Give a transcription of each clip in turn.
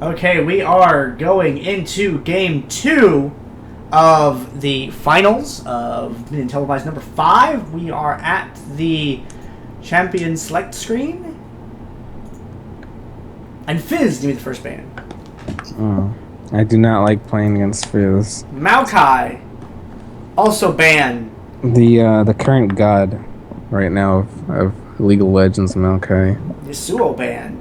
Okay, we are going into game 2 of the finals of DominionTelevised number 5. We are at the champion select screen. And Fizz, give me the first ban. Oh, I do not like playing against Fizz. Maokai, also ban. The current god right now of League of Legends, Maokai. Yasuo ban.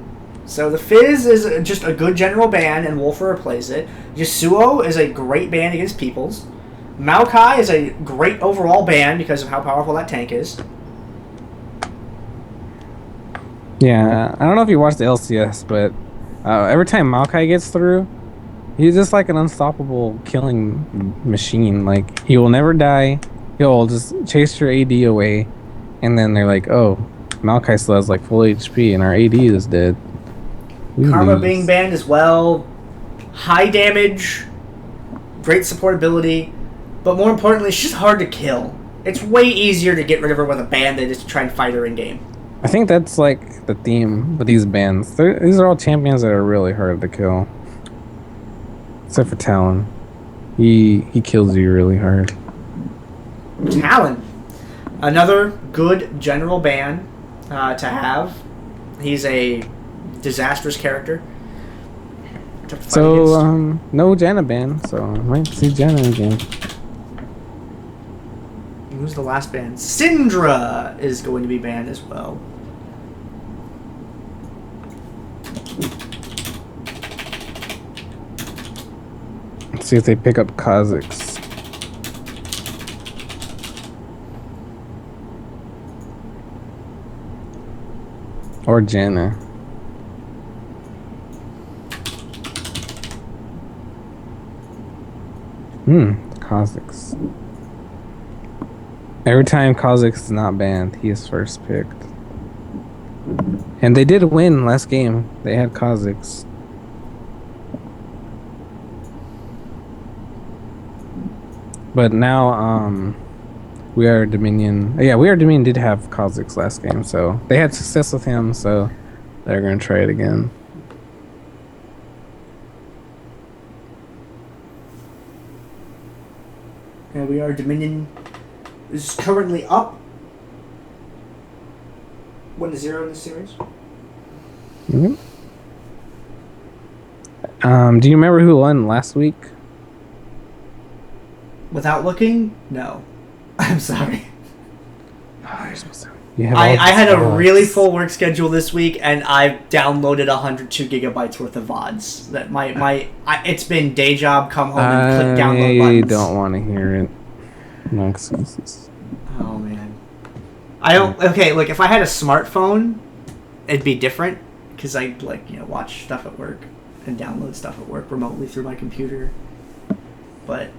So the Fizz is just a good general ban, and Wolfer replace it. Yasuo is a great ban against Peoples. Maokai is a great overall ban because of how powerful that tank is. Yeah, I don't know if you watched the LCS, but every time Maokai gets through, he's just like an unstoppable killing machine. Like, he will never die. He'll just chase your AD away, and then they're like, oh, Maokai still has like full HP, and our AD is dead. Karma being banned as well. High damage, great supportability, but more importantly, it's just hard to kill. It's way easier to get rid of her with a ban than just to try and fight her in game. I think that's like the theme with these bans. These are all champions that are really hard to kill. Except for Talon. He kills you really hard. Talon. Another good general ban to have. He's a disastrous character. So, no Janna ban, so I might see Janna again. Who's the last ban? Syndra is going to be banned as well. Let's see if they pick up Kha'Zix. Or Janna. Kha'Zix. Every time Kha'Zix is not banned, he is first picked. And they did win last game. They had Kha'Zix. But now, We Are Dominion. Yeah, We Are Dominion did have Kha'Zix last game, so they had success with him, so they're going to try it again. And We Are Dominion is currently up 1-0 in this series. Mm-hmm. Do you remember who won last week? Without looking, no. I'm sorry. I had a really full work schedule this week, and I downloaded 102 gigabytes worth of VODs. That it's been day job, come home, and click download buttons. I don't want to hear it. No excuses. Oh man, I don't. Okay, look, if I had a smartphone, it'd be different because I'd watch stuff at work and download stuff at work remotely through my computer. But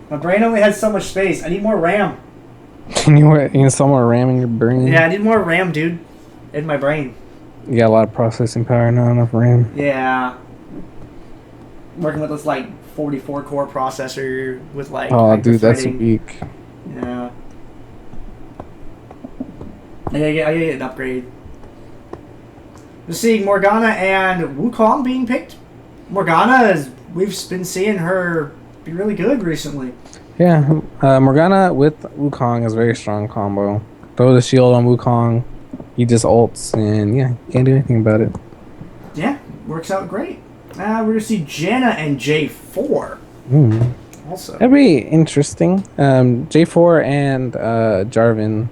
my brain only has so much space. I need more RAM. You need some more RAM in your brain? Yeah, I need more RAM, dude, in my brain. You got a lot of processing power, not enough RAM. Yeah. Working with this 44 core processor with oh, dude, that's weak. Yeah. I gotta get an upgrade. We're seeing Morgana and Wukong being picked. Morgana we've been seeing her be really good recently. Yeah, Morgana with Wukong is a very strong combo. Throw the shield on Wukong, he just ults, and yeah, can't do anything about it. Yeah, works out great. We're gonna see Janna and J4. Also, that'd be interesting. J4 and Jarvan,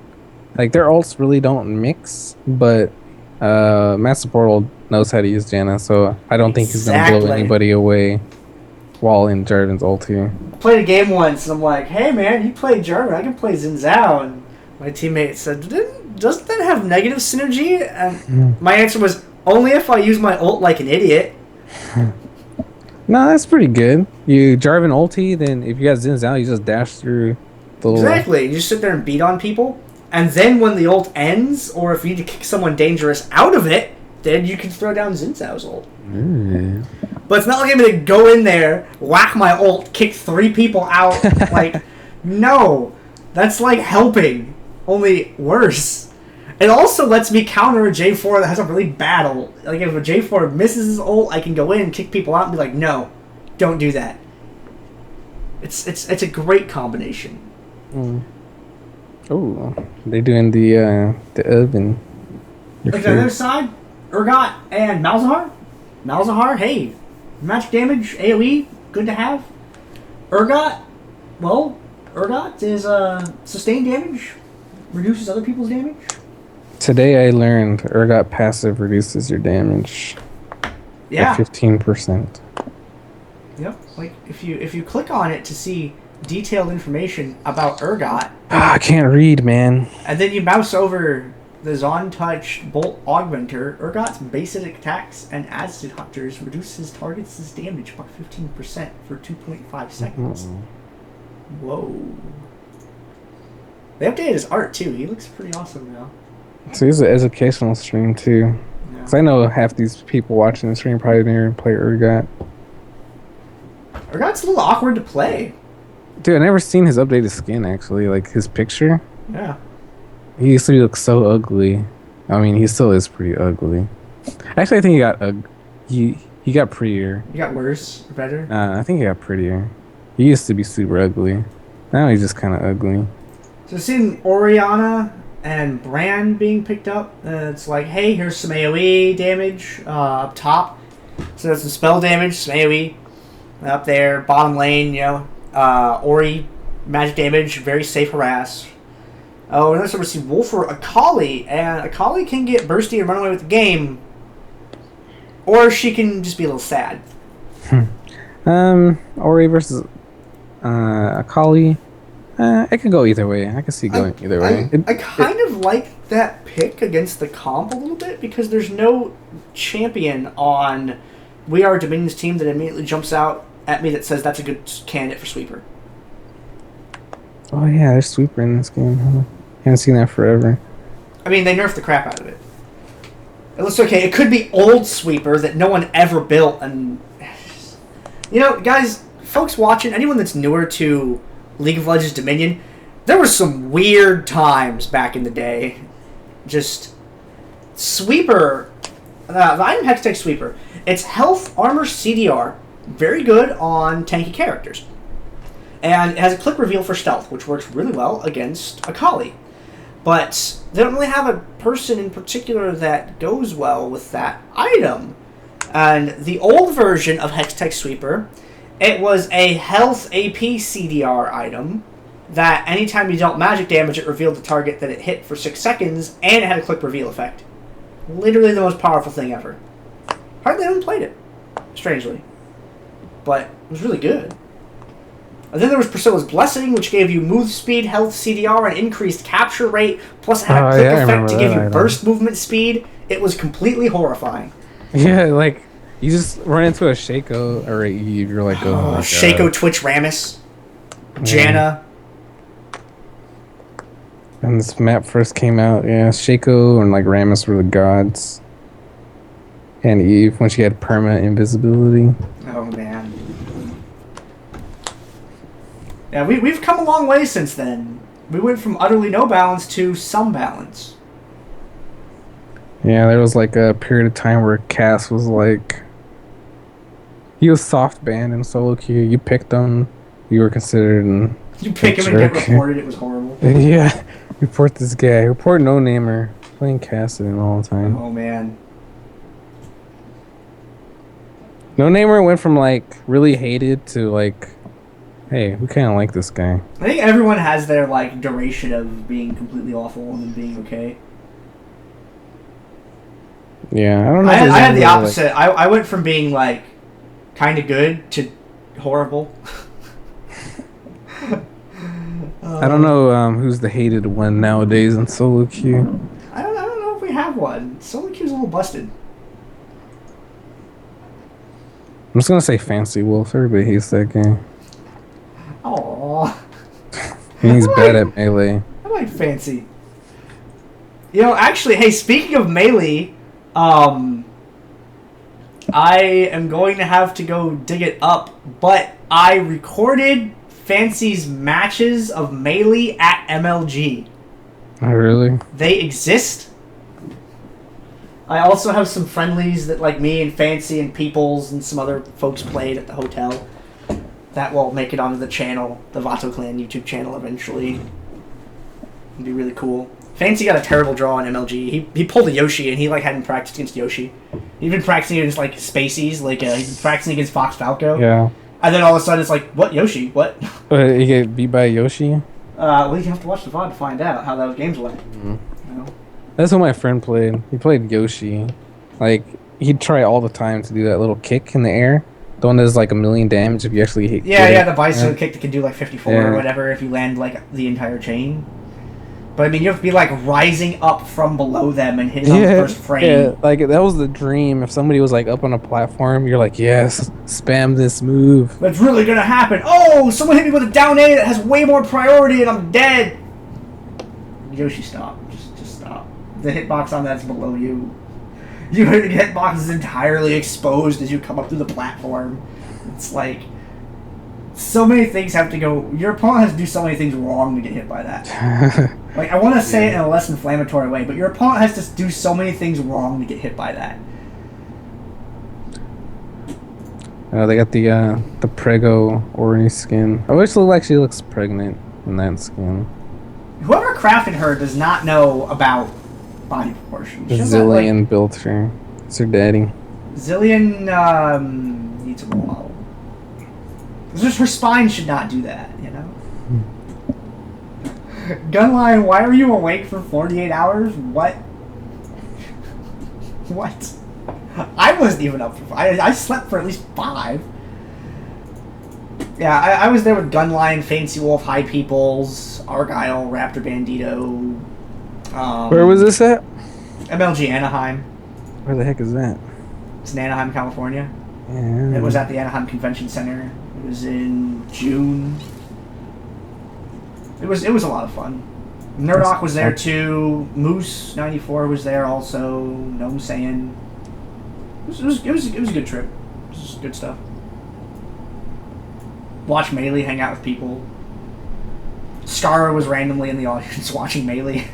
their ults really don't mix, but Master Portal knows how to use Janna, so I don't think he's gonna blow anybody away while in Jarvan's ulti. I played a game once, and I'm like, hey man, you play Jarvan, I can play Xin Zhao. And my teammate said, doesn't that have negative synergy? And my answer was, only if I use my ult like an idiot. No, that's pretty good. You Jarvan ulti, then if you got Xin Zhao, you just dash through the Exactly. You just sit there and beat on people, and then when the ult ends, or if you need to kick someone dangerous out of it, then you can throw down Xin Zhao's ult. But it's not like I'm going to go in there, whack my ult, kick 3 people out. No. That's like helping, only worse. It also lets me counter a J4 that has a really bad ult. Like, if a J4 misses his ult, I can go in, kick people out, and be like, no, don't do that. It's a great combination. Oh, they doing the oven. Like on the other side, Urgot and Malzahar. Malzahar, hey, magic damage, AoE, good to have. Urgot is sustained damage, reduces other people's damage. Today I learned Urgot passive reduces your damage. Yeah. By 15%. Yep. Like if you click on it to see detailed information about Urgot. I can't read, man. And then you mouse over the Zon Touch Bolt Augmenter. Urgot's basic attacks and Acid Hunters reduces targets' damage by 15% for 2.5 seconds. Whoa. They updated his art too. He looks pretty awesome now. So he's an educational stream too. Yeah. Cause I know half these people watching the stream probably never play Urgot. Urgot's a little awkward to play. Dude, I never seen his updated skin actually. Like his picture. Yeah. He used to look so ugly. I mean, he still is pretty ugly. Actually, I think he got prettier. He got worse or better? I think he got prettier. He used to be super ugly. Now he's just kind of ugly. So seeing Oriana and Bran being picked up, it's like, hey, here's some AoE damage up top. So there's some spell damage, some AoE up there. Bottom lane, Ori, magic damage, very safe harass. Oh, and then we see Wolf or Akali, and Akali can get bursty and run away with the game, or she can just be a little sad. Ori versus Akali. It could go either way. I can see going either way. I kind of like that pick against the comp a little bit because there's no champion on We Are Dominion's team that immediately jumps out at me that says that's a good candidate for sweeper. Oh yeah, there's sweeper in this game. Huh? Haven't seen that forever. I mean, they nerfed the crap out of it. It looks okay. It could be old sweeper that no one ever built, and guys, folks watching, anyone that's newer to League of Legends Dominion, there were some weird times back in the day. Just sweeper, the item Hextech sweeper. It's health, armor, CDR, very good on tanky characters, and it has a click reveal for stealth, which works really well against Akali. But they don't really have a person in particular that goes well with that item. And the old version of Hextech Sweeper, it was a health AP CDR item that anytime you dealt magic damage, it revealed the target that it hit for 6 seconds, and it had a click reveal effect. Literally the most powerful thing ever. Hardly anyone played it, strangely. But it was really good. And then there was Priscilla's Blessing, which gave you move speed, health, CDR, and increased capture rate, plus it had a click effect to give you burst movement speed. It was completely horrifying. Yeah, like, you just run into a Shaco or a Eve, you're like, oh my Shaco, God. Twitch, Rammus, Janna. When this map first came out, yeah, Shaco and like Rammus were the gods. And Eve, when she had perma invisibility. Oh, man. Yeah, we've come a long way since then. We went from utterly no balance to some balance. Yeah, there was like a period of time where Cass was like... He was soft banned in solo queue. You picked him, you were considered an... You pick him and get reported, it was horrible. Yeah, report this guy. Report No Namer. Playing Cassidy all the time. Oh, man. No Namer went from like really hated to like... Hey, we kind of like this guy. I think everyone has their, like, duration of being completely awful and then being okay. Yeah, I don't know. I had the opposite. Like... I went from being, like, kind of good to horrible. I don't know who's the hated one nowadays in solo queue. I don't know if we have one. Solo queue's a little busted. I'm just going to say Fancy Wolf. Everybody hates that guy. Aww. He's bad at melee. I like Fancy. Actually, hey, speaking of melee, I am going to have to go dig it up, but I recorded Fancy's matches of melee at MLG. Oh, really? They exist. I also have some friendlies that, like me and Fancy and Peoples and some other folks played at the hotel. That will make it onto the channel, the Vato Clan YouTube channel eventually. It'd be really cool. Fancy got a terrible draw on MLG. He pulled a Yoshi and he like hadn't practiced against Yoshi. He'd been practicing against like Spaceys, like he'd been practicing against Fox Falco. Yeah. And then all of a sudden it's like, what Yoshi? What? You get beat by Yoshi? Well, you have to watch the VOD to find out how those games went. Mm-hmm. You know? That's what my friend played. He played Yoshi. Like, he'd try all the time to do that little kick in the air. The one that's like 1,000,000 damage if you actually hit. Yeah, the bicycle kick that can do like 54 Yeah. or whatever if you land like the entire chain. But I mean, you have to be like rising up from below them and hitting on the first frame. Yeah, like that was the dream. If somebody was like up on a platform, you're like, yes, spam this move. That's really gonna happen. Oh, someone hit me with a down A that has way more priority and I'm dead. Yoshi, stop. Just stop. The hitbox on that's below you. Your hitbox is entirely exposed as you come up through the platform. It's like so many things have to go. Your opponent has to do so many things wrong to get hit by that. Like, I want to say it in a less inflammatory way, but your opponent has to do so many things wrong to get hit by that. They got the Prego Ori skin. I wish it looked like she looks pregnant in that skin. Whoever crafted her does not know about body proportions. Zillion like, built her. It's her daddy. Zillion needs a role model. Just her spine should not do that, you know? Gunline, why are you awake for 48 hours? What? What? I wasn't even up for I slept for at least 5. Yeah, I was there with Gunline, Fancy Wolf, High Peoples, Argyle, Raptor Bandito. Where was this at? MLG Anaheim. Where the heck is that? It's in Anaheim, California. Yeah. It was at the Anaheim Convention Center. It was in June. It was a lot of fun. Nerdok was there too. Moose 94 was there also. Gnome Saiyan. It was a good trip. It was good stuff. Watch Melee hang out with people. Skara was randomly in the audience watching Melee.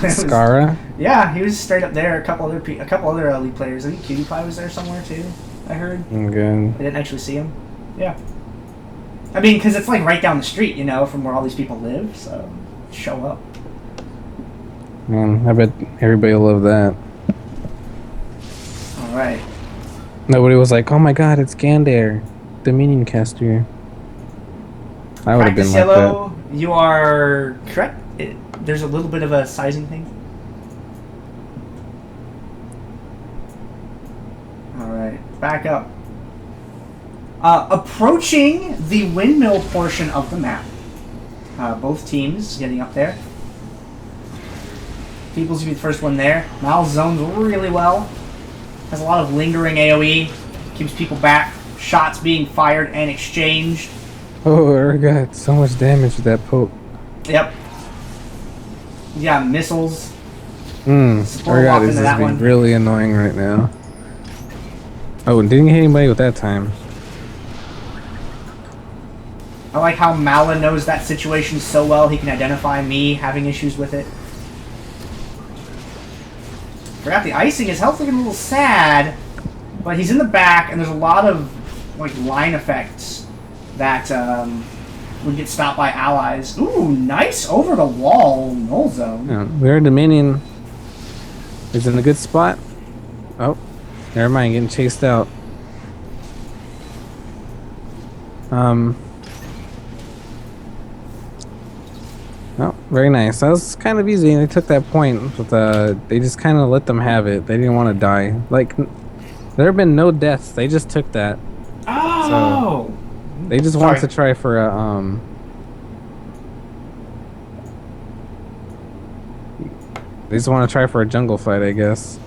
Skara? Yeah, he was straight up there. A couple other elite players. I think PewDiePie was there somewhere too. I heard. Good. I didn't actually see him. Yeah. I mean, because it's like right down the street, you know, from where all these people live, so show up. Man, I bet everybody will love that. Alright. Nobody was like, oh my god, it's Gander, Dominion caster. I would have been like that. You are correct. There's a little bit of a sizing thing. Alright, back up. Approaching the windmill portion of the map. Both teams getting up there. People's gonna be the first one there. Mal zones really well. Has a lot of lingering AoE. Keeps people back. Shots being fired and exchanged. Oh, I got so much damage with that poke. Yep. Yeah, missiles. Urgot is just being really annoying right now. Oh, and didn't hit anybody with that time. I like how Mala knows that situation so well. He can identify me having issues with it. Forgot the icing. His health looking a little sad, but he's in the back, and there's a lot of like line effects that would get stopped by allies. Ooh, nice over the wall null zone. Yeah, their Dominion is in a good spot. Oh, never mind, getting chased out. Oh, very nice. That was kind of easy. They took that point, but they just kind of let them have it. They didn't want to die. Like, there have been no deaths. They just took that. Oh! So they just want to try for a, They just want to try for a jungle fight, I guess.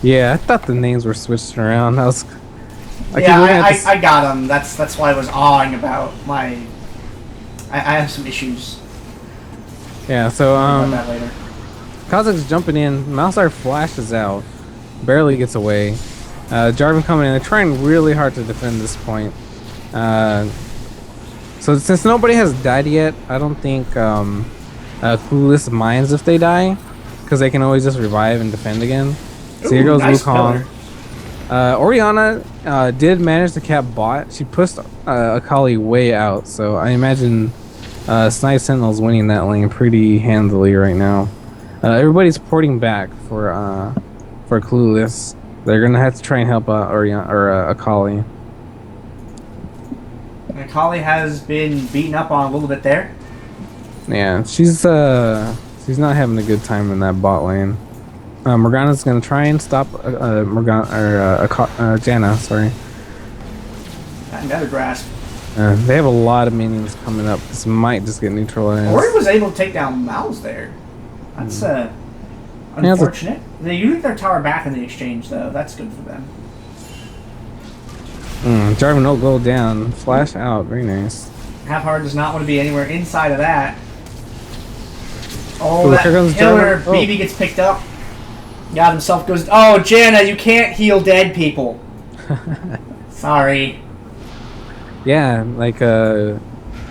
Yeah, I thought the names were switched around. I was... I got him. That's why I was awing about my... I have some issues. Yeah, so, about that later. Kazakh's jumping in. Mousar flashes out. Barely gets away. Jarvan coming in. They're trying really hard to defend this point. So since nobody has died yet, I don't think Clueless minds if they die, because they can always just revive and defend again. So here goes nice Wukong. Oriana did manage to cap bot. She pushed Akali way out, so I imagine Snipe Sentinel's winning that lane pretty handily right now. Everybody's porting back for Clueless. They're gonna have to try and help Akali. Akali has been beaten up on a little bit there. Yeah, she's not having a good time in that bot lane. Morgana's gonna try and stop Janna. Sorry. Another grasp. They have a lot of minions coming up. This might just get neutralized. Ori was able to take down Mouse there. That's unfortunate. They used their tower back in the exchange, though. That's good for them. Jarvan no go down. Flash out. Very nice. Half-Heart does not want to be anywhere inside of that. Oh, Ooh, that killer BB gets picked up. God himself goes... Oh, Janna, you can't heal dead people. Sorry. Yeah, like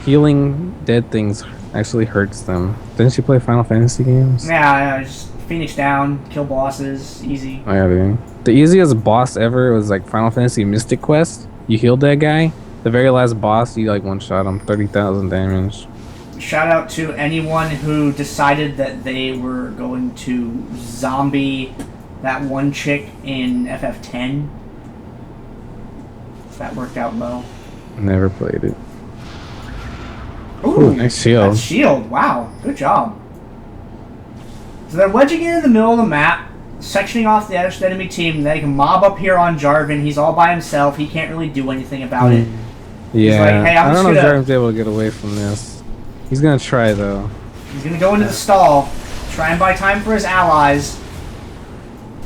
healing dead things actually hurts them. Didn't she play Final Fantasy games? Yeah, just Phoenix down, kill bosses, easy. Oh yeah, dude. The easiest boss ever was like Final Fantasy Mystic Quest. You healed that guy. The very last boss, you like one-shot him, 30,000 damage. Shout out to anyone who decided that they were going to zombie that one chick in FF10. That worked out well. Never played it. Ooh, nice shield. That's shield. Wow, good job. So they're wedging in the middle of the map, sectioning off the other enemy team. They can mob up here on Jarvan. He's all by himself. He can't really do anything about it. Yeah, He's like, hey, I don't know if Jarvan's able to get away from this. He's gonna try though. He's gonna go into the stall, try and buy time for his allies.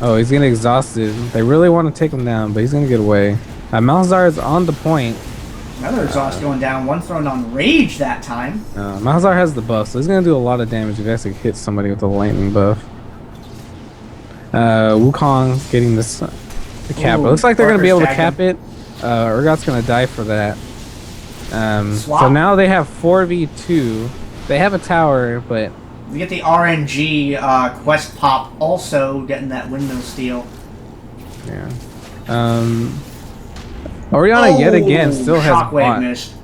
Oh, he's getting exhausted. They really want to take him down, but he's gonna get away. Malzahar is on the point. Another exhaust going down. One thrown on Rage that time. Malzahar has the buff, so he's gonna do a lot of damage if he actually hits somebody with a lightning buff. Wukong getting this the cap. It looks like they're gonna be able to cap it. Urgot's gonna die for that. So now they have 4v2. They have a tower, but we get the RNG quest pop also getting that windmill steal. Yeah. Oriana yet again still has bot. Missed.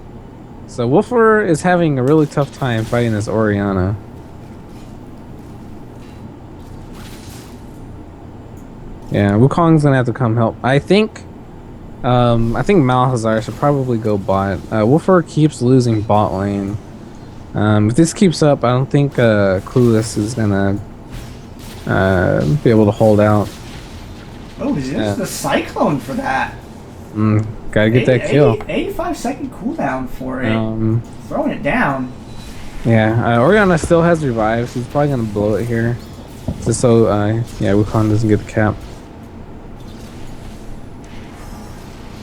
So Wolfer is having a really tough time fighting this Oriana. Yeah, Wukong's gonna have to come help. I think Malzahar should probably go bot. Wolfer keeps losing bot lane. If this keeps up, I don't think Clueless is gonna be able to hold out. Oh, he's using the Cyclone for that. Gotta get that kill. 85-second cooldown for it. Throwing it down. Yeah, Oriana still has revive. She's probably gonna blow it here, just so yeah, Wukong doesn't get the cap.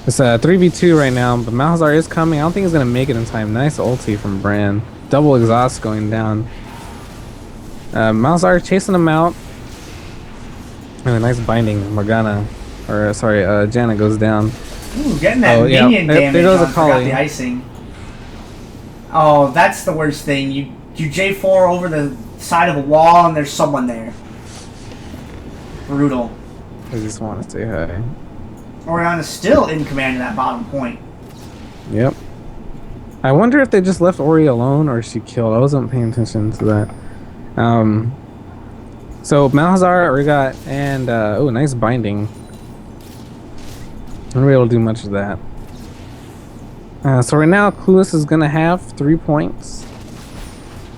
It's 3v2 right now, but Malzahar is coming. I don't think he's gonna make it in time. Nice ulti from Bran. Double exhaust going down. Malzahar chasing him out. And a nice binding. Morgana, or sorry, Janna goes down. Ooh, getting that minion damage. There goes Akali. The icing. Oh, that's the worst thing. You J4 over the side of a wall and there's someone there. Brutal. I just want to say hi. Oriana's still in command of that bottom point. Yep. I wonder if they just left Ori alone or she killed. I wasn't paying attention to that. So Malzahar, Urgot, and oh, nice binding. I'm not able to do much of that. So right now, Clueless is gonna have 3 points.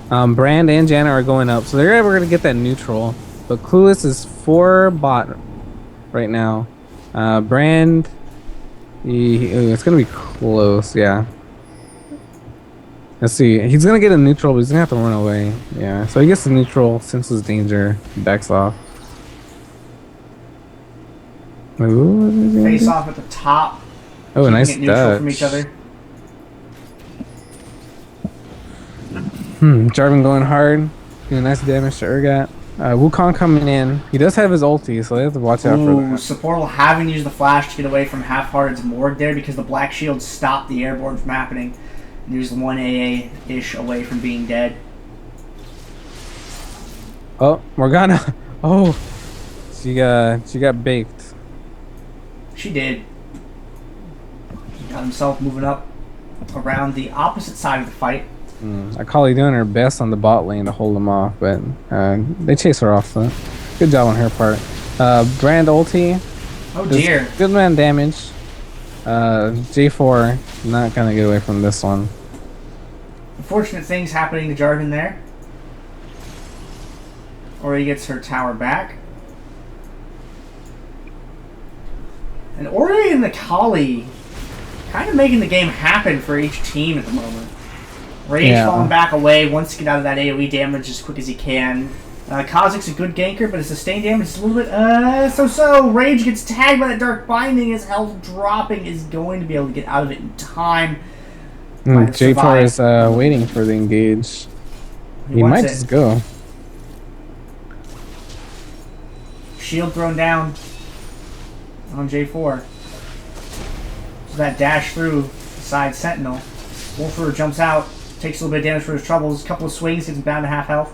Brand and Janna are going up, so they're ever gonna get that neutral. But Clueless is 4 bot right now. Brand, it's gonna be close, yeah. Let's see, he's gonna get a neutral, but he's gonna have to run away. Yeah, so he gets the neutral, senses danger, backs off. Ooh, face off at the top. Oh, a nice dodge. From each other. Jarvan going hard, doing nice damage to Urgot. Wukong coming in. He does have his ulti, so they have to watch out for that. Support will having to use the flash to get away from Half-Hearted's Morgue there because the Black Shield stopped the airborne from happening. He was 1 AA-ish away from being dead. Oh, Morgana. Oh, she got baked. She did. He got himself moving up around the opposite side of the fight. Akali doing her best on the bot lane to hold him off, but they chase her off, so good job on her part. Brand ulti. Oh dear. Good man damage. J4 not gonna get away from this one. Unfortunate things happening to Jarvan there. Ori gets her tower back. And Ori and Akali kind of making the game happen for each team at the moment. Rage falling back away, wants to get out of that AoE damage as quick as he can. Kha'Zix's a good ganker, but his sustained damage is a little bit so-so. Rage gets tagged by that Dark Binding. His health dropping, is going to be able to get out of it in time. J4 is waiting for the engage. He might just go. Shield thrown down on J4. So that dash through the side Sentinel. Wolfer jumps out, takes a little bit of damage for his troubles. A couple of swings, gets him down to half health.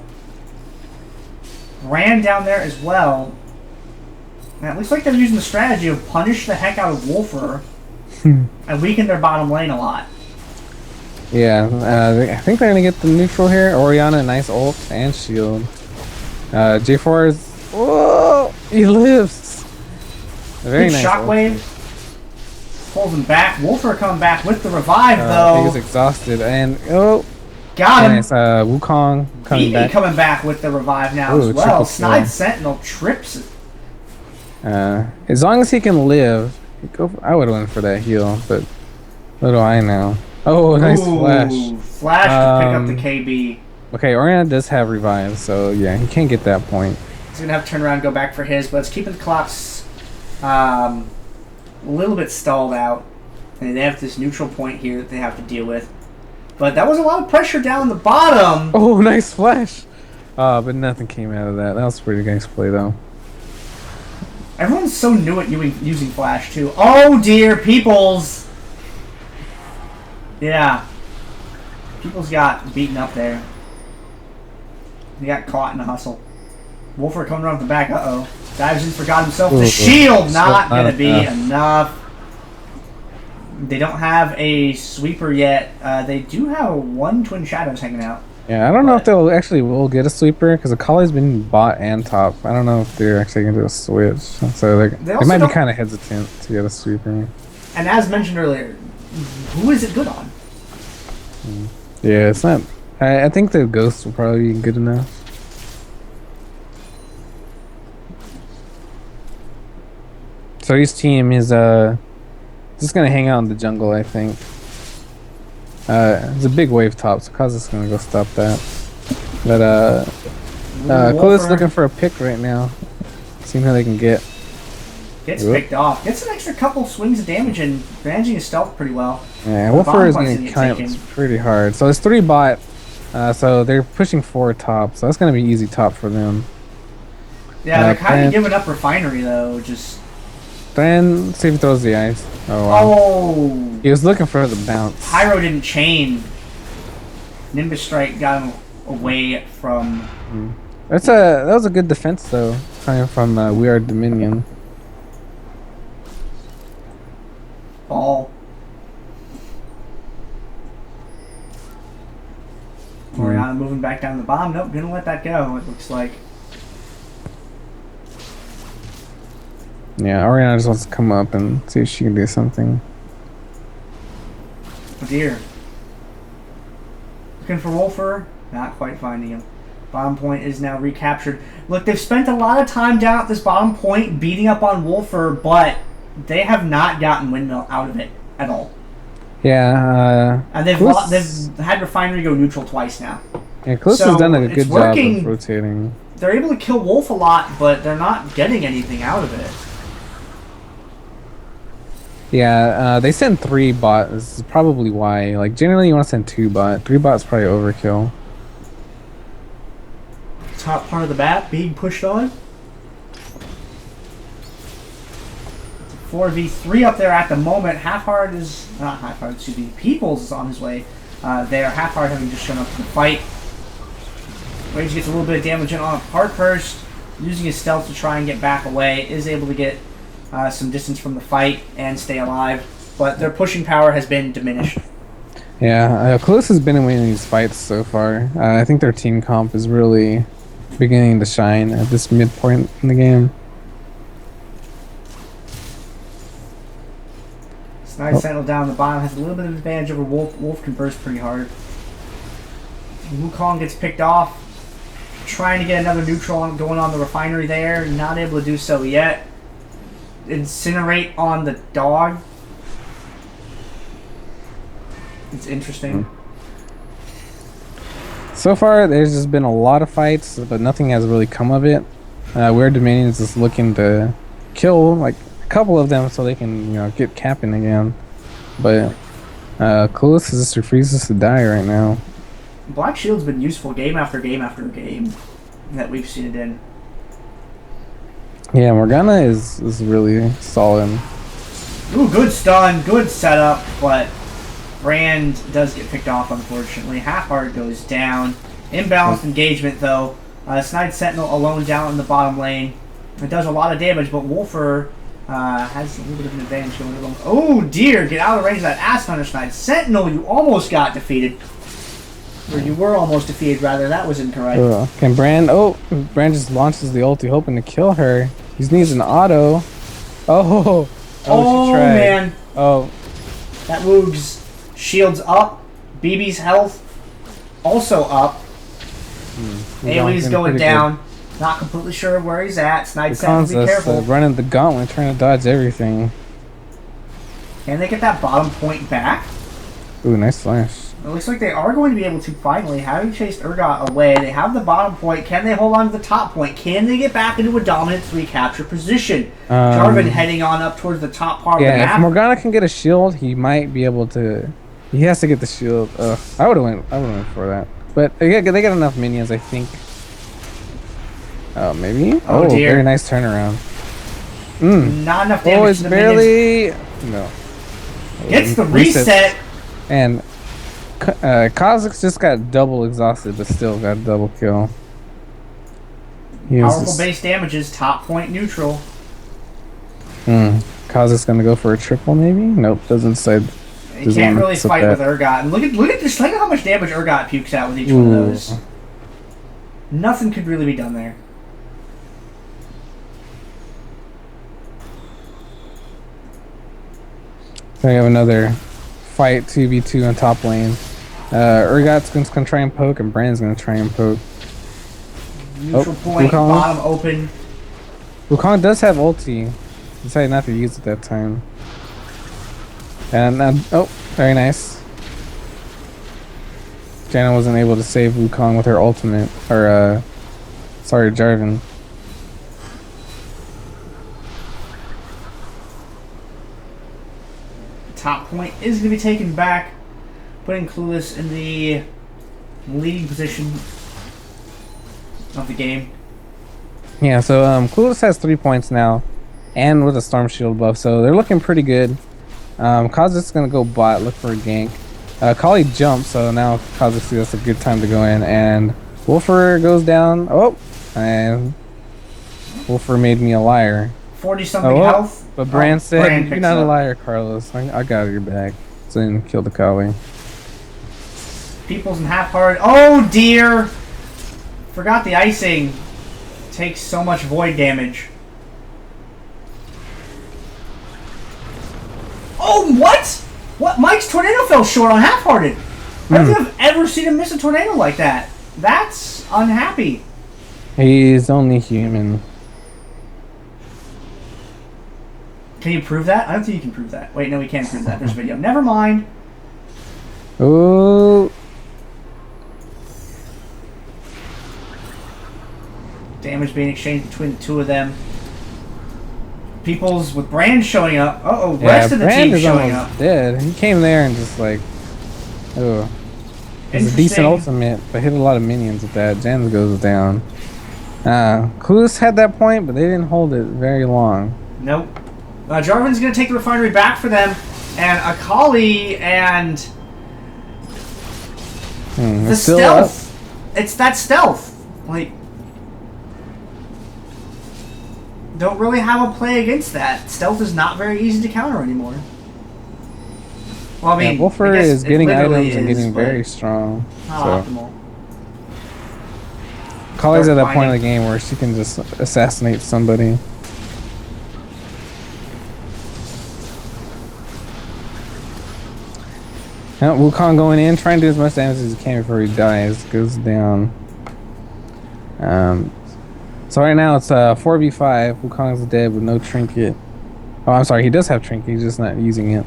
Ran down there as well. And it looks like they're using the strategy of punish the heck out of Wolfer and weaken their bottom lane a lot. Yeah, I think they're gonna get the neutral here. Orianna, nice ult and shield. J4 is. Whoa! He lives! A very nice shockwave. Pulls him back. Wolfer coming back with the revive though. He's exhausted and got him. Nice. Wukong coming back with the revive now as well. Snide Sentinel trips it. As long as he can live, I would win for that heal, but what do I know? Oh, nice flash. Flash to pick up the KB. Okay, Orianna does have revive, so yeah, he can't get that point. He's going to have to turn around and go back for his, but it's keeping the clocks a little bit stalled out. And they have this neutral point here that they have to deal with. But that was a lot of pressure down the bottom. Oh, nice flash. But nothing came out of that. That was pretty nice play, though. Everyone's so new at using flash, too. Oh, dear. Peoples. Yeah. Peoples got beaten up there. He got caught in a hustle. Wolfer coming around the back. Uh-oh. Dives in, forgot himself. The shield not going to be enough. They don't have a sweeper yet. They do have one Twin Shadows hanging out. Yeah, I don't know if they'll actually will get a sweeper, because Akali's been bot and top. I don't know if they're actually going to do a switch. So they might be kind of hesitant to get a sweeper. And as mentioned earlier, who is it good on? Yeah, it's not... I think the Ghost will probably be good enough. So his team is just gonna hang out in the jungle, I think. It's a big wave top, so Kha'Zix's gonna go stop that. But Clueless looking for a pick right now. Seeing how they can get. Gets picked off. Gets an extra couple swings of damage and managing his stealth pretty well. Yeah, Wolfer is gonna count pretty hard. So it's 3 bot. So they're pushing 4 top, so that's gonna be easy top for them. Yeah, they're kind of giving up refinery though. Just. Then see if he throws the ice. Oh wow. Oh! He was looking for the bounce. Pyro didn't chain. Nimbus Strike got him away from. That was a good defense though, coming from We Are Dominion. Ball. Orianna moving back down the bottom. Nope, gonna let that go. It looks like. Yeah, Orianna just wants to come up and see if she can do something. Oh dear. Looking for Wolfer. Not quite finding him. Bottom point is now recaptured. Look, they've spent a lot of time down at this bottom point beating up on Wolfer, but they have not gotten Windmill out of it at all. Yeah. And they've had Refinery go neutral twice now. Yeah, Clueless has done a good job of rotating. They're able to kill Wolf a lot, but they're not getting anything out of it. Yeah, they send 3 bot. This is probably why. Like, generally you want to send 2 bot. 3 bot is probably overkill. Top part of the map being pushed on. 4v3 up there at the moment. Half-Hard is... Not Half-Hard, excuse me. Peoples is on his way. there. Half-Heart having just shown up to the fight. Rage gets a little bit of damage in on a Parkhurst, using his stealth to try and get back away, is able to get some distance from the fight and stay alive, but their pushing power has been diminished. Yeah, Clueless has been winning these fights so far. I think their team comp is really beginning to shine at this midpoint in the game. Snide Sentinel down in the bottom has a little bit of advantage over Wolf. Wolf can burst pretty hard. Wukong gets picked off. Trying to get another neutral going on the refinery there. Not able to do so yet. Incinerate on the dog. It's interesting. So far, there's just been a lot of fights, but nothing has really come of it. Weird Dominion is just looking to kill like a couple of them so they can, get capping again. But Clueless just refuses to die right now. Black Shield's been useful game after game after game that we've seen it in. Yeah, Morgana is really solid. Ooh, good stun, good setup, but Brand does get picked off, unfortunately. Half-Heart goes down. Imbalanced engagement, though. Snide Sentinel alone down in the bottom lane. It does a lot of damage, but Wolfer has a little bit of an advantage going along. Oh, dear! Get out of the range of that Ass Hunter Snide Sentinel. You almost got defeated. Or you were almost defeated, rather. That was incorrect. Can Brand... Oh, Brand just launches the ulti, hoping to kill her. He needs an auto. Oh, man. Oh. That Woog's shield's up. BB's health also up. AoE's going down. Good. Not completely sure where he's at. Snide Sentinel, be careful. Running the gauntlet, trying to dodge everything. Can they get that bottom point back? Ooh, nice flash. It looks like they are going to be able to finally, having chased Urgot away. They have the bottom point. Can they hold on to the top point? Can they get back into a dominant 3 capture position? Jarvan heading on up towards the top part of the map. Yeah, if Morgana can get a shield, he might be able to. He has to get the shield. I would have went for that. But they got enough minions, I think. Oh, maybe. Oh dear. Very nice turnaround. Not enough damage. Oh, it's to the barely. Minions. No. Gets the reset. And Kha'Zix just got double exhausted, but still got a double kill. Powerful base damages, top point neutral. Kha'Zix gonna go for a triple, maybe? Nope, doesn't decide. He can't really fight with Urgot. And look at how much damage Urgot pukes out with each one of those. Nothing could really be done there. So we have another fight 2v2 on top lane. Urgot's gonna try and poke, and Brand's gonna try and poke. Neutral point, Wukong. Bottom open. Wukong does have ulti. Decided not to use it that time. And oh, very nice. Janna wasn't able to save Wukong with her ultimate, or sorry, Jarvan. Top point is going to be taken back, putting Clueless in the leading position of the game. Yeah, so Clueless has 3 points now, and with a Storm Shield buff, so they're looking pretty good. Kha'Zix's gonna go bot, look for a gank. Kali jumps, so now Kha'Zix sees that's a good time to go in, and Wolfer goes down. Oh, and Wolfer made me a liar. 40-something health. But Brand said, "You're not a liar, Carlos. I got your back." So then killed the Kali. Peoples and Half-Heart. Oh dear! Forgot the icing. Takes so much void damage. Oh, what? What? Mike's tornado fell short on Half-Hearted. I don't think I've ever seen him miss a tornado like that. That's unhappy. He's only human. Can you prove that? I don't think you can prove that. Wait, no, we can't prove that. There's a video. Never mind. Oh. Damage being exchanged between the two of them. Peoples with Brand showing up. Uh-oh, rest of the Brand team is showing almost up. Dead. He came there and just like, oh. It's a decent ultimate, but hit a lot of minions with that. Janna goes down. Clueless had that point, but they didn't hold it very long. Nope. Jarvan's going to take the refinery back for them, and Akali and The it's still stealth. up. It's that stealth. Like, don't really have a play against that. Stealth is not very easy to counter anymore. Well, I mean, Wolfer I guess is it getting literally items and is, getting but very strong. not So optimal. Collie's at Start that point of the finding- game where she can just assassinate somebody. Wukong going in, trying to do as much damage as he can before he dies. Goes down. So right now it's 4v5. Wukong's dead with no trinket. Oh, I'm sorry, he does have trinket, he's just not using it.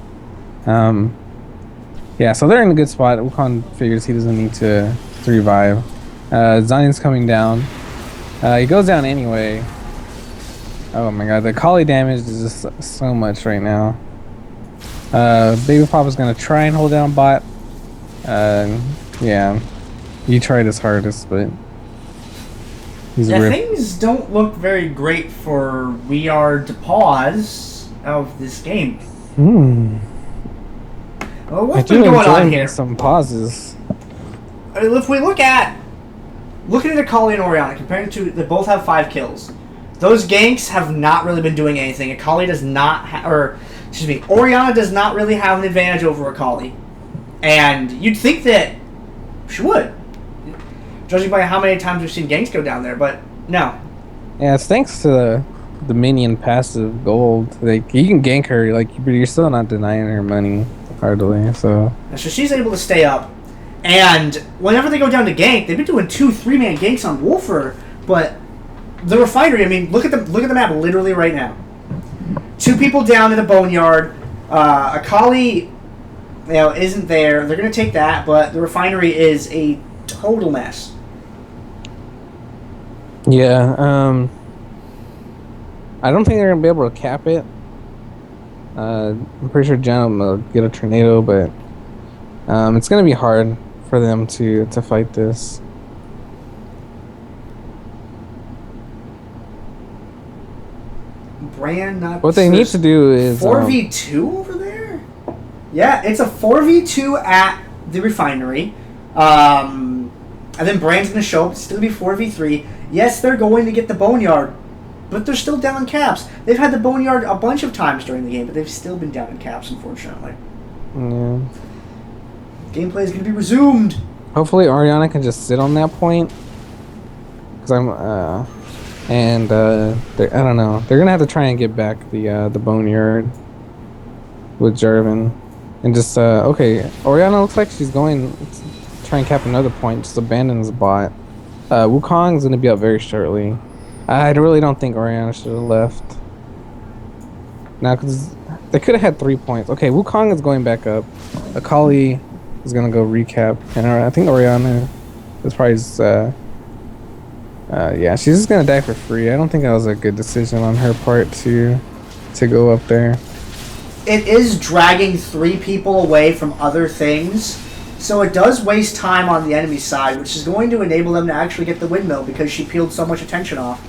Yeah, so they're in a good spot. Wukong figures he doesn't need to revive. Zion's coming down. He goes down anyway. Oh my god, the Collie damage is just so much right now. Baby Papa's gonna try and hold down bot. Yeah, he tried his hardest, but he's things don't look very great for We Are DePause of this game. Well, what's been going on here? Some pauses. If we looking at Akali and Orianna, comparing to, they both have 5 kills. Those ganks have not really been doing anything. Akali does not, Orianna does not really have an advantage over Akali. And you'd think that she would, judging by how many times we've seen ganks go down there, but no. Yeah, it's thanks to the minion passive gold. Like, you can gank her, like, but you're still not denying her money, hardly, so. So she's able to stay up. And whenever they go down to gank, they've been doing 2-3-man ganks on Wolfer, but the refinery, I mean, look at the map literally right now. 2 people down in the boneyard. Akali, isn't there. They're going to take that, but the refinery is a total mess. Yeah, I don't think they're going to be able to cap it. I'm pretty sure Jen will get a tornado, but it's going to be hard for them to fight this. Brand not. What they need to do is 4v2 over there. Yeah, it's a 4v2 at the refinery, and then Brand's gonna show up. It's still be 4v3. Yes, they're going to get the boneyard, but they're still down in caps. They've had the boneyard a bunch of times during the game, but they've still been down in caps, unfortunately. Yeah. Gameplay is gonna be resumed. Hopefully, Orianna can just sit on that point. Cause I don't know. They're gonna have to try and get back the boneyard with Jarvan, and just okay. Orianna looks like she's going to try and cap another point. Just abandon the bot. Wukong's gonna be up very shortly. I really don't think Orianna should have left. Now, cause they could have had 3 points. Okay, Wukong is going back up. Akali is gonna go recap, and I think Orianna is probably just, yeah, she's just gonna die for free. I don't think that was a good decision on her part to go up there. It is dragging 3 people away from other things, so it does waste time on the enemy side, which is going to enable them to actually get the windmill because she peeled so much attention off.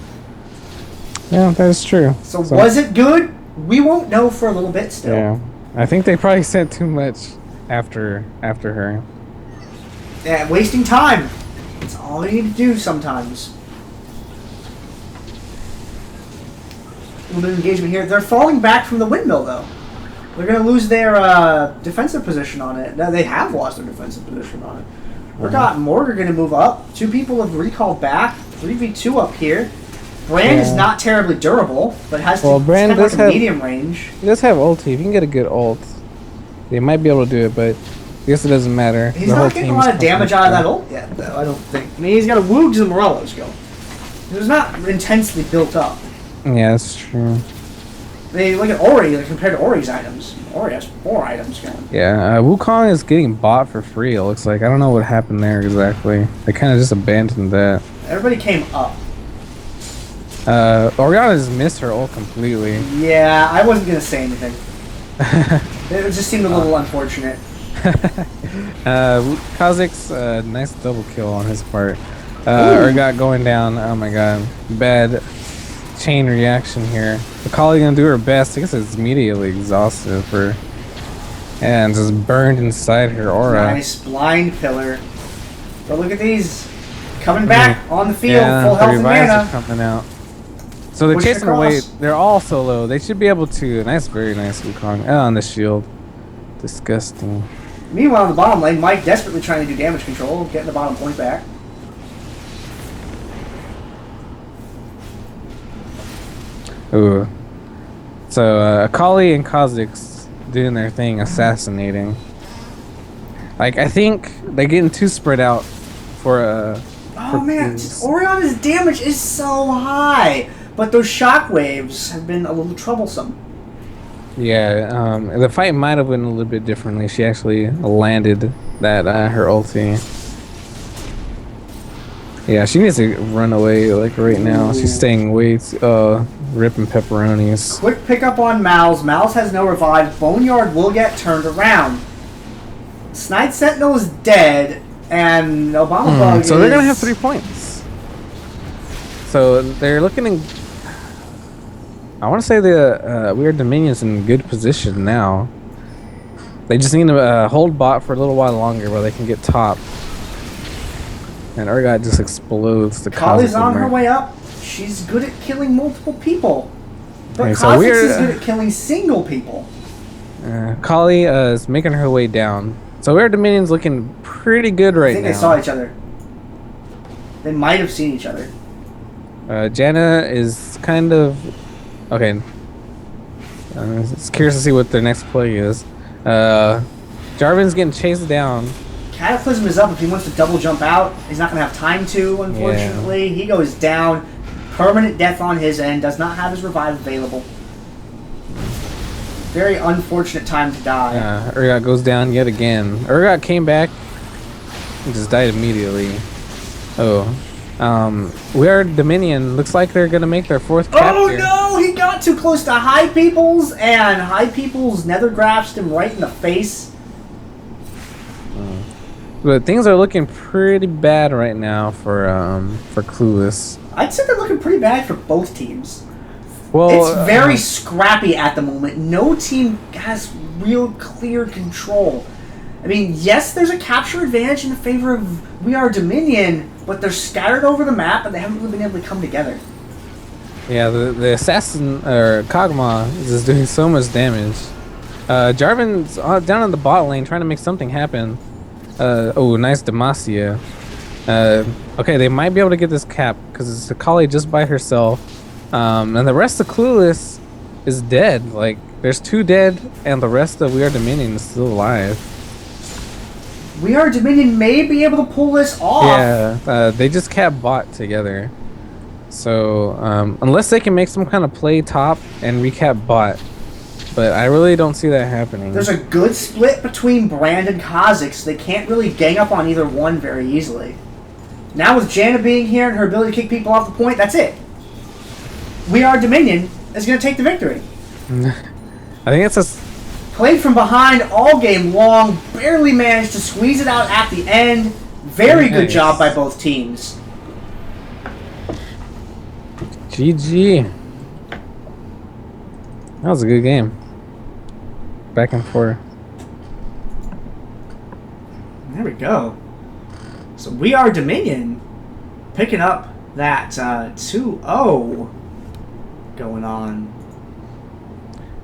Yeah, that is true. So was it good? We won't know for a little bit still. Yeah, I think they probably sent too much after her. Yeah, wasting time. That's all you need to do sometimes. A little bit of engagement here. They're falling back from the windmill, though. They're going to lose their defensive position on it. No, they have lost their defensive position on it. Urgot and Morg are going to move up. 2 people have recalled back. 3v2 up here. Brand is not terribly durable, but has Brand does have medium range. He does have ulti. If you can get a good ult, they might be able to do it, but I guess it doesn't matter. He's not getting a lot of damage out of that ult yet, though, I don't think. I mean, he's got a Woogs and Morello's go. It was not intensely built up. Yeah, that's true. They look at Ori, like, compared to Ori's items. Ori has 4 items going. Yeah, Wukong is getting bought for free, it looks like. I don't know what happened there exactly. They kind of just abandoned that. Everybody came up. Orianna just missed her ult completely. Yeah, I wasn't going to say anything. It just seemed a little unfortunate. Kha'Zix's nice double kill on his part. Urgot going down. Oh my god. Bad chain reaction here. Akali gonna do her best. I guess it's immediately exhausted for, and just burned inside her aura. Nice blind pillar. But look at these. Coming back on the field, full the health and revives mana. are coming out. So they're Pushing chasing away. across. They're all so low. They should be able to. Very nice Wukong. Oh, on the shield. Disgusting. Meanwhile, in the bottom lane, Mike desperately trying to do damage control, getting the bottom point back. Ooh. So Akali and Kha'Zix doing their thing, assassinating. Like, I think they're getting too spread out for Oh man, Orion's damage is so high, but those shockwaves have been a little troublesome. Yeah, the fight might have went a little bit differently. She actually landed that her ulti. Yeah, she needs to run away like right now. She's staying way ripping pepperonis. Quick pickup on Mal's. Mal's has no revive. Boneyard will get turned around. Snide Sentinel is dead, and Obama Bug so they're gonna have 3 points. So they're looking in. I want to say the Weird Dominion's in good position now. They just need to hold bot for a little while longer while they can get top. And Urgot just explodes the Kali's on her way up. She's good at killing multiple people. But Okay, Kha'Zix is good at killing single people. Kali is making her way down. So Weird Dominion's looking pretty good right now. I think they saw each other. They might have seen each other. Janna is kind of... Okay. It's curious to see what their next play is. Jarvan's getting chased down. Cataclysm is up if he wants to double jump out. He's not going to have time to, unfortunately. Yeah. He goes down. Permanent death on his end. Does not have his revive available. Very unfortunate time to die. Urgot goes down yet again. Urgot came back and just died immediately. Weird Dominion looks like they're going to make their 4th cap Oh here. no! He got too close to High Peoples, and High Peoples nether grafted him right in the face. But things are looking pretty bad right now for Clueless. I'd say they're looking pretty bad for both teams. Well, it's very scrappy at the moment. No team has real clear control. I mean, yes, there's a capture advantage in the favor of We Are Dominion, but they're scattered over the map and they haven't really been able to come together. Yeah, the assassin or Kog'Maw is just doing so much damage. Jarvan's down in the bot lane trying to make something happen. Nice Demacia. Okay, they might be able to get this cap because it's Akali just by herself. And the rest of Clueless is dead. Like, there's 2 dead, and the rest of We Are Dominion is still alive. We Are Dominion may be able to pull this off. Yeah, they just cap bot together. So, unless they can make some kind of play top and recap bot. But I really don't see that happening. There's a good split between Brand and Kha'Zix, so they can't really gang up on either one very easily. Now with Janna being here and her ability to kick people off the point, that's it. We Are Dominion is going to take the victory. I think it's a... Played from behind all game long, barely managed to squeeze it out at the end. Very good job by both teams. GG. That was a good game. Back and forth. There we go. So We Are Dominion picking up that 2-0 going on.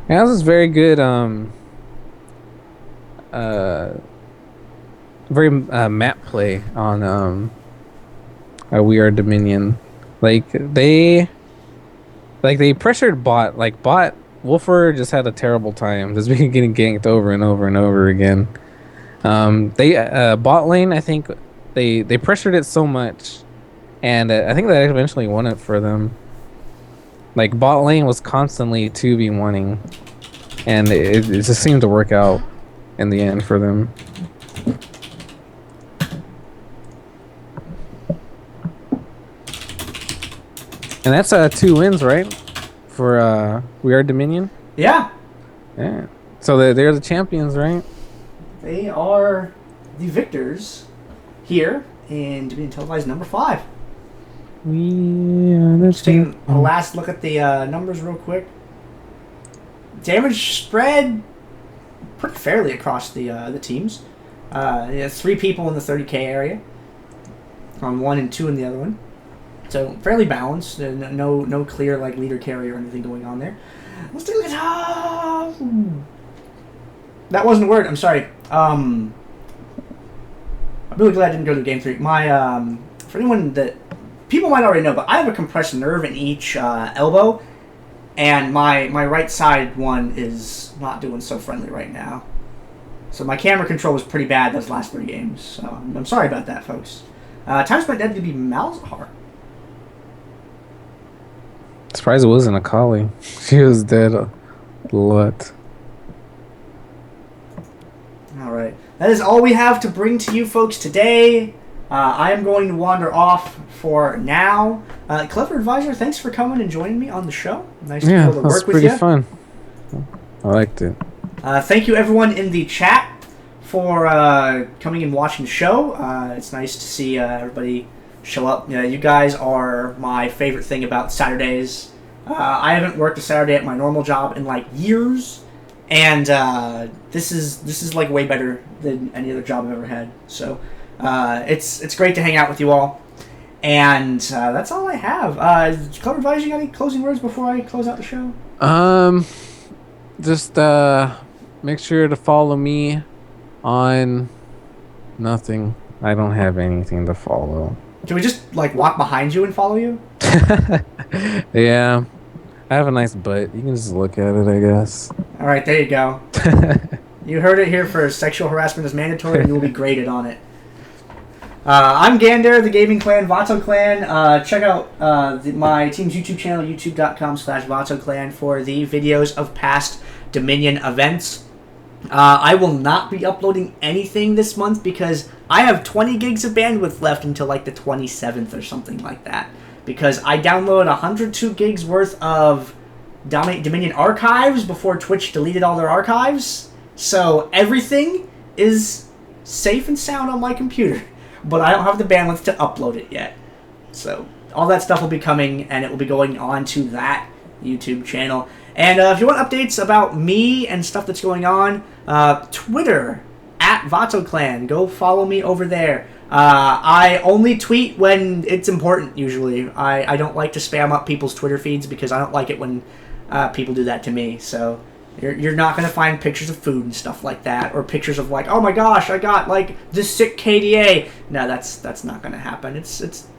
Yeah, this is very good. Very map play on We Are Dominion. They pressured bot. Like bot, Wolfer just had a terrible time. Just getting ganked over and over and over again. They bot lane. I think they pressured it so much, and I think that eventually won it for them. Like bot lane was constantly 2v1ing, and it just seemed to work out in the end for them. And that's 2 wins, right? For We Are Dominion? Yeah. Yeah. So they're the champions, right? They are the victors here in DominionTelevised number 5. Just taking a last look at the numbers real quick. Damage spread pretty fairly across the teams. 3 people in the 30k area. on one and 2 in the other one. So fairly balanced. No clear like leader carry or anything going on there. Let's take a look at that wasn't a word. I'm sorry. I'm really glad I didn't go to game 3. My for anyone that people might already know, but I have a compressed nerve in each elbow, and my right side one is not doing so friendly right now. So my camera control was pretty bad those last 3 games. So I'm sorry about that, folks. Time spent dead to be Malzahar. Surprised it wasn't a collie. She was dead a lot. All right. That is all we have to bring to you folks today. I am going to wander off for now. Clever Advisor, thanks for coming and joining me on the show. Nice to be able to work with you. Yeah, pretty fun. I liked it. Thank you, everyone in the chat, for coming and watching the show. It's nice to see everybody show up. You guys are my favorite thing about Saturdays. I haven't worked a Saturday at my normal job in like years, and this is like way better than any other job I've ever had. So it's great to hang out with you all, and that's all I have. Clever Advisor, you got any closing words before I close out the show? Just make sure to follow me on nothing. I don't have anything to follow. Can we just like walk behind you and follow you? Yeah. I have a nice butt. You can just look at it, I guess. All right, there you go. You heard it here first. Sexual harassment is mandatory, and you will be graded on it. I'm Gander, the gaming clan, Vato Clan. Check out my team's YouTube channel, youtube.com/VatoClan, for the videos of past Dominion events. I will not be uploading anything this month because I have 20 gigs of bandwidth left until like the 27th or something like that. Because I downloaded 102 gigs worth of Dominion archives before Twitch deleted all their archives. So everything is safe and sound on my computer. But I don't have the bandwidth to upload it yet. So all that stuff will be coming, and it will be going on to that YouTube channel. And if you want updates about me and stuff that's going on, Twitter, @VatoClan. Go follow me over there. I only tweet when it's important, usually. I don't like to spam up people's Twitter feeds because I don't like it when people do that to me. So you're not going to find pictures of food and stuff like that, or pictures of like, oh my gosh, I got like this sick KDA. No, that's not going to happen.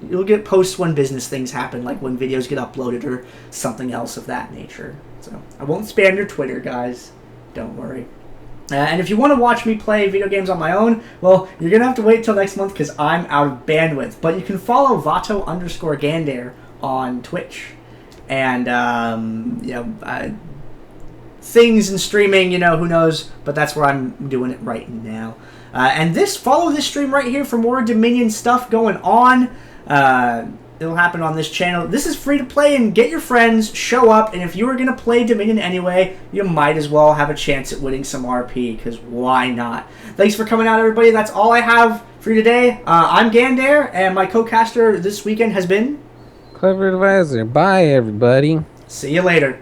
You'll get posts when business things happen, like when videos get uploaded or something else of that nature. So I won't spam your Twitter, guys. Don't worry. And if you want to watch me play video games on my own, well, you're going to have to wait till next month because I'm out of bandwidth. But you can follow Vato_Gander on Twitch. And, things and streaming, who knows, but that's where I'm doing it right now. And follow this stream right here for more Dominion stuff going on. It'll happen on this channel. This is free to play, and get your friends, show up, and if you were going to play Dominion anyway, you might as well have a chance at winning some RP, because why not? Thanks for coming out, everybody. That's all I have for you today. I'm Gander, and my co-caster this weekend has been... Clever Advisor. Bye, everybody. See you later.